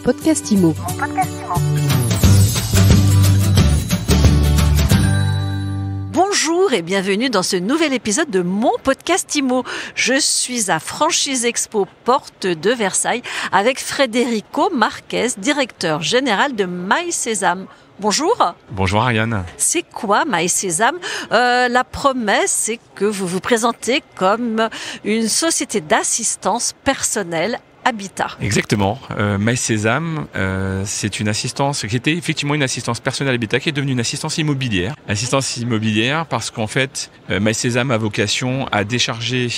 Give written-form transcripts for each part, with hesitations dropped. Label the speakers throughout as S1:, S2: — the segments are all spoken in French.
S1: podcast IMO.
S2: Bonjour et bienvenue dans ce nouvel épisode de mon podcast IMO. Je suis à Franchise Expo Porte de Versailles avec Federico Marquez, directeur général de MySésame. Bonjour.
S3: Bonjour Ariane.
S2: C'est quoi MySésame ? La promesse, c'est que vous vous présentez comme une société d'assistance personnelle Habitat.
S3: Exactement. MySésame, c'est une assistance qui était effectivement une assistance personnelle Habitat qui est devenue une assistance immobilière. Assistance immobilière parce qu'en fait, MySésame a vocation à décharger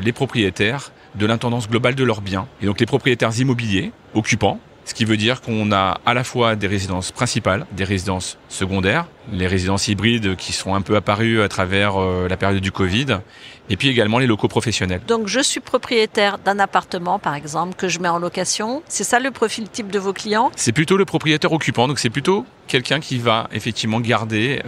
S3: les propriétaires de l'intendance globale de leurs biens. Et donc les propriétaires immobiliers, occupants, ce qui veut dire qu'on a à la fois des résidences principales, des résidences secondaires, les résidences hybrides qui sont un peu apparues à travers la période du Covid, et puis également les locaux professionnels.
S2: Donc je suis propriétaire d'un appartement par exemple que je mets en location, c'est ça le profil type de vos clients ?
S3: C'est plutôt le propriétaire occupant, donc c'est plutôt quelqu'un qui va effectivement garder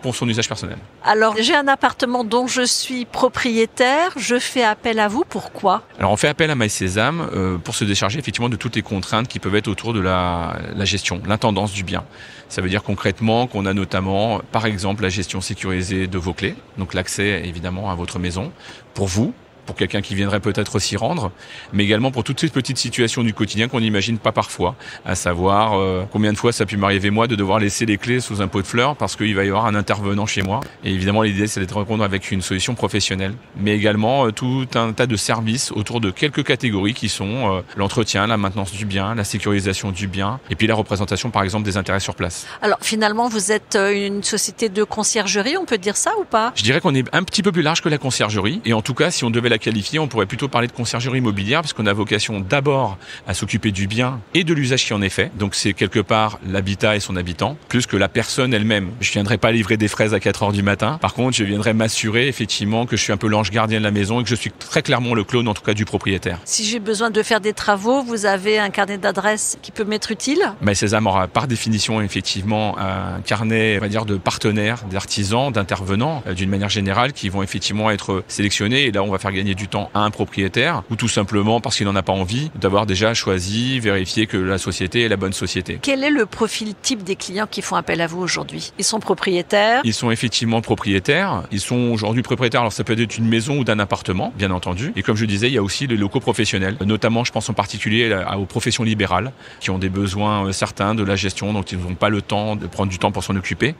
S3: pour son usage personnel.
S2: Alors j'ai un appartement dont je suis propriétaire, je fais appel à vous, pourquoi ?
S3: Alors on fait appel à MySésame pour se décharger effectivement de toutes les contraintes qui peuvent être autour de la gestion, l'intendance du bien. Ça veut dire concrètement qu'on a notamment, par exemple, la gestion sécurisée de vos clés, donc l'accès évidemment à votre maison, pour vous, pour quelqu'un qui viendrait peut-être s'y rendre, mais également pour toutes ces petites situations du quotidien qu'on n'imagine pas parfois, à savoir combien de fois ça a pu m'arriver moi de devoir laisser les clés sous un pot de fleurs parce qu'il va y avoir un intervenant chez moi. Et évidemment l'idée c'est d'être répondre avec une solution professionnelle, mais également tout un tas de services autour de quelques catégories qui sont l'entretien, la maintenance du bien, la sécurisation du bien, et puis la représentation par exemple des intérêts sur place.
S2: Alors finalement vous êtes une société de conciergerie, on peut dire ça ou pas ?
S3: Je dirais qu'on est un petit peu plus large que la conciergerie, et en tout cas si on devait la qualifier, on pourrait plutôt parler de conciergerie immobilière parce qu'on a vocation d'abord à s'occuper du bien et de l'usage qui en est fait. Donc c'est quelque part l'habitat et son habitant, plus que la personne elle-même. Je viendrai pas livrer des fraises à 4h du matin. Par contre, je viendrai m'assurer effectivement que je suis un peu l'ange gardien de la maison et que je suis très clairement le clone en tout cas du propriétaire.
S2: Si j'ai besoin de faire des travaux, vous avez un carnet d'adresses qui peut m'être utile ?
S3: MySésame aura par définition effectivement un carnet, on va dire, de partenaires, d'artisans, d'intervenants d'une manière générale qui vont effectivement être sélectionnés, et là on va faire gagner du temps à un propriétaire, ou tout simplement parce qu'il n'en a pas envie d'avoir déjà choisi, vérifié que la société est la bonne société.
S2: Quel est le profil type des clients qui font appel à vous aujourd'hui ? Ils sont propriétaires ?
S3: Ils sont effectivement propriétaires. Ils sont aujourd'hui propriétaires. Alors ça peut être une maison ou d'un appartement, bien entendu. Et comme je disais, il y a aussi les locaux professionnels. Notamment, je pense en particulier aux professions libérales qui ont des besoins certains de la gestion, donc ils n'ont pas le temps de prendre du temps pour s'en occuper.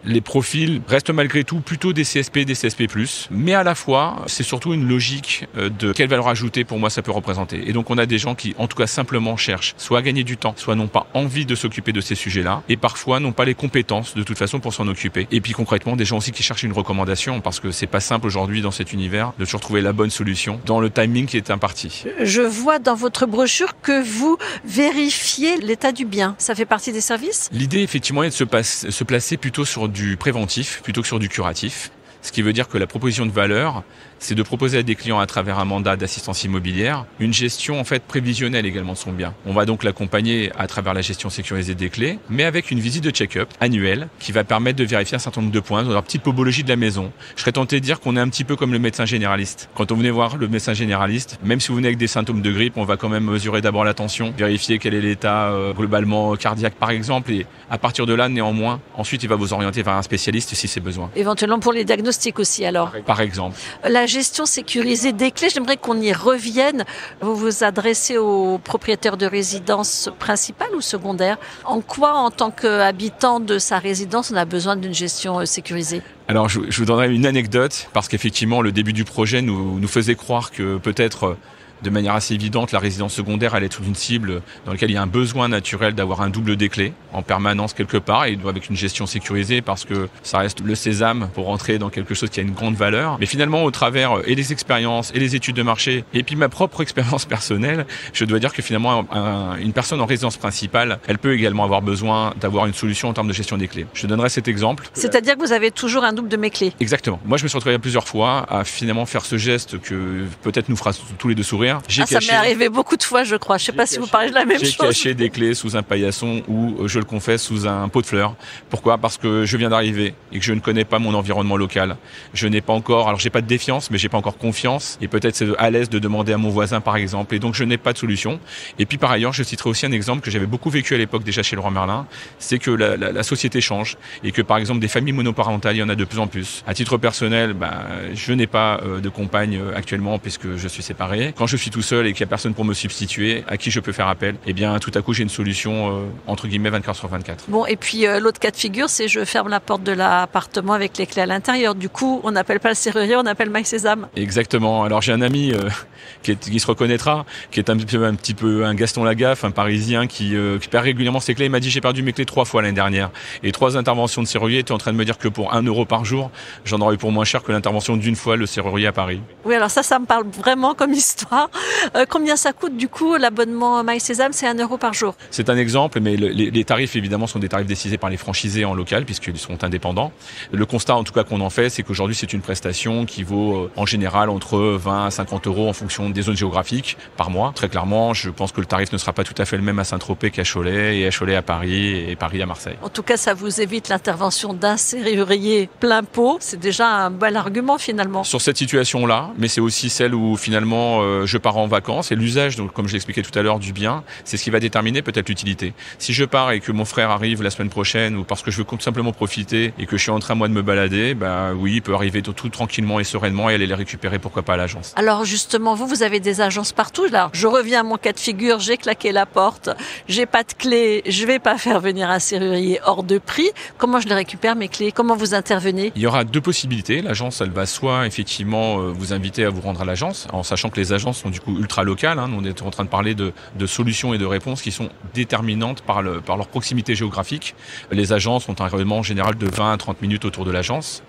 S3: Les profils restent malgré tout plutôt des CSP, des CSP+, mais à la fois, c'est surtout une logique de quelle valeur ajoutée pour moi ça peut représenter. Et donc on a des gens qui en tout cas simplement cherchent soit à gagner du temps, soit n'ont pas envie de s'occuper de ces sujets-là, et parfois n'ont pas les compétences de toute façon pour s'en occuper. Et puis concrètement des gens aussi qui cherchent une recommandation, parce que c'est pas simple aujourd'hui dans cet univers de toujours trouver la bonne solution dans le timing qui est imparti.
S2: Je vois dans votre brochure que vous vérifiez l'état du bien. Ça fait partie des services ?
S3: L'idée effectivement est de se placer plutôt sur du préventif plutôt que sur du curatif. Ce qui veut dire que la proposition de valeur, c'est de proposer à des clients à travers un mandat d'assistance immobilière une gestion en fait prévisionnelle également de son bien. On va donc l'accompagner à travers la gestion sécurisée des clés, mais avec une visite de check-up annuelle qui va permettre de vérifier un certain nombre de points dans la petite pobologie de la maison. Je serais tenté de dire qu'on est un petit peu comme le médecin généraliste. Quand on venait voir le médecin généraliste, même si vous venez avec des symptômes de grippe, on va quand même mesurer d'abord la tension, vérifier quel est l'état globalement cardiaque par exemple, et à partir de là néanmoins, ensuite il va vous orienter vers un spécialiste si c'est besoin.
S2: Éventuellement pour les diagnostics aussi alors.
S3: Par exemple.
S2: La gestion sécurisée des clés, j'aimerais qu'on y revienne. Vous vous adressez aux propriétaires de résidence principale ou secondaire ? En quoi, en tant qu'habitant de sa résidence, on a besoin d'une gestion sécurisée ?
S3: Alors je vous donnerai une anecdote, parce qu'effectivement le début du projet nous faisait croire que peut-être de manière assez évidente, la résidence secondaire allait être une cible dans laquelle il y a un besoin naturel d'avoir un double des clés en permanence quelque part, et avec une gestion sécurisée parce que ça reste le sésame pour rentrer dans quelque chose qui a une grande valeur. Mais finalement, au travers et des expériences et des études de marché et puis ma propre expérience personnelle, je dois dire que finalement, une personne en résidence principale, elle peut également avoir besoin d'avoir une solution en termes de gestion des clés. Je donnerai cet exemple.
S2: C'est-à-dire que vous avez toujours un double de mes clés ?
S3: Exactement. Moi, je me suis retrouvé plusieurs fois à finalement faire ce geste que peut-être nous fera tous les deux sourire, découvrir.
S2: Ça m'est arrivé beaucoup de fois, je crois. Je sais pas si vous parlez de la même chose.
S3: J'ai caché des clés sous un paillasson ou, je le confesse, sous un pot de fleurs. Pourquoi ? Parce que je viens d'arriver et que je ne connais pas mon environnement local. Je n'ai pas encore, alors j'ai pas de défiance, mais j'ai pas encore confiance. Et peut-être c'est à l'aise de demander à mon voisin, par exemple. Et donc je n'ai pas de solution. Et puis par ailleurs, je citerai aussi un exemple que j'avais beaucoup vécu à l'époque déjà chez Leroy Merlin. C'est que la société change et que par exemple des familles monoparentales, il y en a de plus en plus. À titre personnel, je n'ai pas de compagne actuellement puisque je suis séparé. Quand je suis tout seul et qu'il n'y a personne pour me substituer, à qui je peux faire appel, eh bien tout à coup j'ai une solution entre guillemets 24/24.
S2: Bon, et puis l'autre cas de figure, c'est je ferme la porte de l'appartement avec les clés à l'intérieur. Du coup, on n'appelle pas le serrurier, on appelle MySésame.
S3: Exactement. Alors j'ai un ami qui se reconnaîtra, qui est un petit peu un Gaston Lagaffe, un Parisien qui perd régulièrement ses clés. Il m'a dit j'ai perdu mes clés 3 fois l'année dernière. Et 3 interventions de serrurier étaient en train de me dire que pour 1 euro par jour, j'en aurais eu pour moins cher que l'intervention d'une fois le serrurier à Paris.
S2: Oui, alors ça me parle vraiment comme histoire. Combien ça coûte du coup l'abonnement MySésame? C'est 1 euro par jour.
S3: C'est un exemple, mais les tarifs évidemment sont des tarifs décidés par les franchisés en local puisqu'ils sont indépendants. Le constat en tout cas qu'on en fait, c'est qu'aujourd'hui c'est une prestation qui vaut en général entre 20 à 50 euros en fonction des zones géographiques par mois. Très clairement, je pense que le tarif ne sera pas tout à fait le même à Saint-Tropez qu'à Cholet, et à Cholet à Paris, et Paris à Marseille.
S2: En tout cas, ça vous évite l'intervention d'un serrurier plein pot. C'est déjà un bel argument finalement.
S3: Sur cette situation-là, mais c'est aussi celle où finalement je pars en vacances et l'usage, donc comme je l'expliquais tout à l'heure, du bien, c'est ce qui va déterminer peut-être l'utilité. Si je pars et que mon frère arrive la semaine prochaine ou parce que je veux tout simplement profiter et que je suis en train moi de me balader, oui, il peut arriver tout tranquillement et sereinement et aller les récupérer, pourquoi pas à l'agence.
S2: Alors justement, vous avez des agences partout là. Je reviens à mon cas de figure, j'ai claqué la porte, j'ai pas de clé, je vais pas faire venir un serrurier hors de prix. Comment je les récupère mes clés? Comment vous intervenez?
S3: Il y aura 2 possibilités. L'agence, elle va soit effectivement vous inviter à vous rendre à l'agence, en sachant que les agences sont du coup ultra locales. On est en train de parler de solutions et de réponses qui sont déterminantes par leur proximité géographique. Les agences ont un rayonnement en général de 20 à 30 minutes autour de l'agence.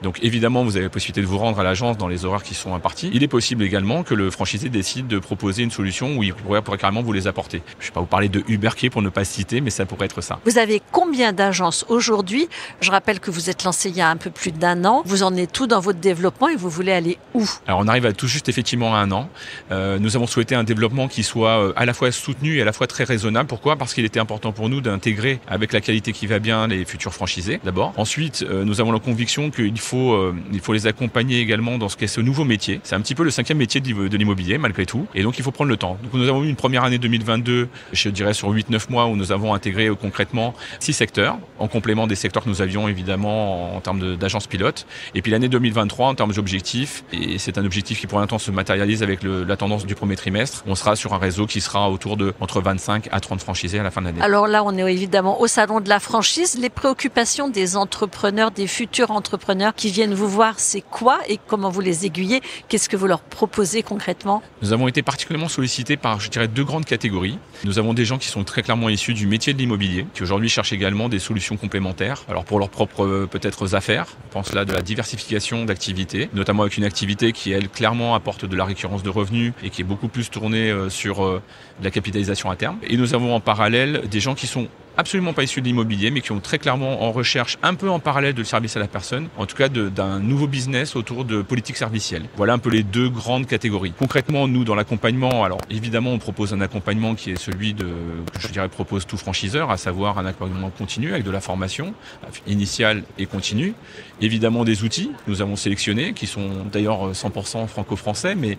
S3: Donc évidemment, vous avez la possibilité de vous rendre à l'agence dans les horaires qui sont impartis. Il est possible également que le franchisé décide de proposer une solution où il pourrait carrément vous les apporter. Je ne vais pas vous parler de Uberkey pour ne pas citer, mais ça pourrait être ça.
S2: Vous avez combien d'agences aujourd'hui? Je rappelle que vous êtes lancé il y a un peu plus d'1 an. Vous en êtes où dans votre développement et vous voulez aller où?
S3: Alors on arrive à tout juste effectivement à 1 an. Nous avons souhaité un développement qui soit à la fois soutenu et à la fois très raisonnable. Pourquoi? Parce qu'il était important pour nous d'intégrer avec la qualité qui va bien les futurs franchisés d'abord. Ensuite, nous avons la conviction qu'il faut les accompagner également dans ce qu'est ce nouveau métier. C'est un petit peu le 5e métier de l'immobilier malgré tout. Et donc il faut prendre le temps. Donc nous avons eu une première année 2022, je dirais sur 8-9 mois où nous avons intégré concrètement 6 secteurs, en complément des secteurs que nous avions évidemment en termes d'agence pilote. Et puis l'année 2023 en termes d'objectifs, et c'est un objectif qui pour l'instant se matérialise avec la tendance du premier trimestre, on sera sur un réseau qui sera autour de entre 25 à 30 franchisés à la fin de l'année.
S2: Alors là, on est évidemment au salon de la franchise. Les préoccupations des entrepreneurs, des futurs entrepreneurs qui viennent vous voir, c'est quoi et comment vous les aiguillez? Qu'est-ce que vous leur proposez concrètement?
S3: Nous avons été particulièrement sollicités par, je dirais, 2 grandes catégories. Nous avons des gens qui sont très clairement issus du métier de l'immobilier, qui aujourd'hui cherchent également des solutions complémentaires. Alors pour leurs propres peut-être affaires, on pense là de la diversification d'activités, notamment avec une activité qui elle clairement apporte de la récurrence de revenus et qui est beaucoup plus tournée sur de la capitalisation à terme. Et nous avons en parallèle des gens qui sont absolument pas issus de l'immobilier, mais qui ont très clairement en recherche, un peu en parallèle de service à la personne, en tout cas d'un nouveau business autour de politique servicielle. Voilà un peu les 2 grandes catégories. Concrètement, nous, dans l'accompagnement, alors évidemment, on propose un accompagnement qui est celui que je dirais propose tout franchiseur, à savoir un accompagnement continu avec de la formation initiale et continue. Évidemment, des outils, nous avons sélectionné, qui sont d'ailleurs 100% franco-français, mais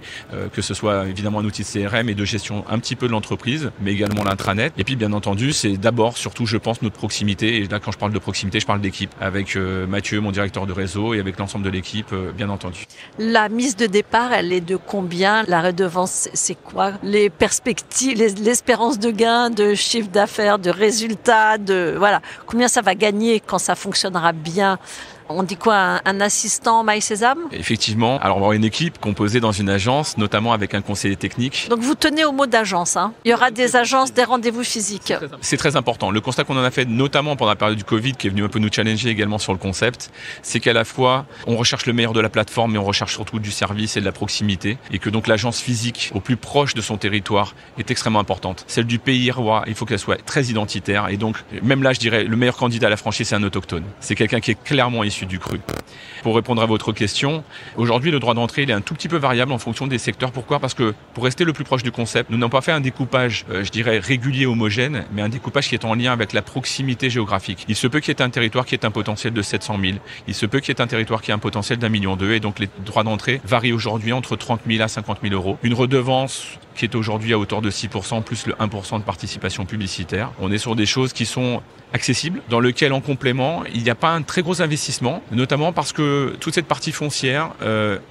S3: que ce soit évidemment un outil de CRM et de gestion un petit peu de l'entreprise, mais également l'intranet. Et puis, bien entendu, c'est d'abord surtout, je pense, notre proximité. Et là, quand je parle de proximité, je parle d'équipe. Avec Mathieu, mon directeur de réseau, et avec l'ensemble de l'équipe, bien entendu.
S2: La mise de départ, elle est de combien? La redevance, c'est quoi? Les perspectives, l'espérance de gain, de chiffre d'affaires, de résultats, voilà. Combien ça va gagner quand ça fonctionnera bien? On dit quoi, un assistant MySésame?
S3: Effectivement. Alors, on va avoir une équipe composée dans une agence, notamment avec un conseiller technique.
S2: Donc, vous tenez au mot d'agence, hein. Il y aura des agences, des rendez-vous physiques.
S3: C'est très important. Le constat qu'on en a fait, notamment pendant la période du Covid, qui est venu un peu nous challenger également sur le concept, c'est qu'à la fois, on recherche le meilleur de la plateforme, mais on recherche surtout du service et de la proximité. Et que donc, l'agence physique, au plus proche de son territoire, est extrêmement importante. Celle du pays roi, il faut qu'elle soit très identitaire. Et donc, même là, je dirais, le meilleur candidat à la franchise, c'est un autochtone. C'est quelqu'un qui est clairement issu issus du cru. Pour répondre à votre question, aujourd'hui le droit d'entrée il est un tout petit peu variable en fonction des secteurs. Pourquoi ? Parce que pour rester le plus proche du concept, nous n'avons pas fait un découpage, je dirais, régulier, homogène, mais un découpage qui est en lien avec la proximité géographique. Il se peut qu'il y ait un territoire qui ait un potentiel de 700 000, il se peut qu'il y ait un territoire qui ait un potentiel d'1,2 million, et donc les droits d'entrée varient aujourd'hui entre 30 000 à 50 000 euros. Une redevance qui est aujourd'hui à hauteur de 6%, plus le 1% de participation publicitaire. On est sur des choses qui sont accessibles, dans lesquelles en complément, il n'y a pas un très gros investissement, notamment parce que toute cette partie foncière,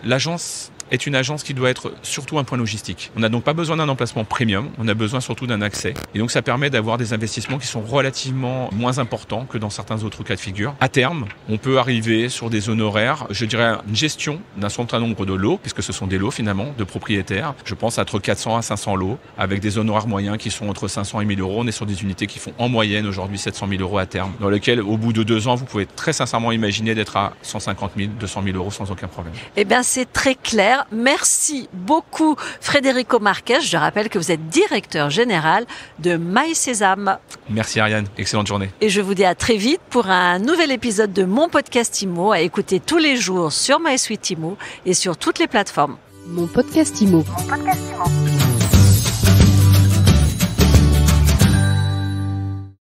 S3: l'agence est une agence qui doit être surtout un point logistique. On n'a donc pas besoin d'un emplacement premium, on a besoin surtout d'un accès. Et donc ça permet d'avoir des investissements qui sont relativement moins importants que dans certains autres cas de figure. À terme, on peut arriver sur des honoraires, je dirais une gestion d'un certain nombre de lots, puisque ce sont des lots finalement de propriétaires. Je pense entre 400 à 500 lots, avec des honoraires moyens qui sont entre 500 et 1000 euros. On est sur des unités qui font en moyenne aujourd'hui 700 000 euros à terme, dans lesquelles au bout de 2 ans, vous pouvez très sincèrement imaginer d'être à 150 000, 200 000 euros sans aucun problème.
S2: Eh bien, c'est très clair. Merci beaucoup Federico Marques. Je rappelle que vous êtes directeur général de MySésame.
S3: Merci Ariane, excellente journée.
S2: Et je vous dis à très vite pour un nouvel épisode de mon podcast IMO à écouter tous les jours sur MySuite IMO et sur toutes les plateformes.
S1: Mon podcast IMO.
S4: Mon podcast IMO.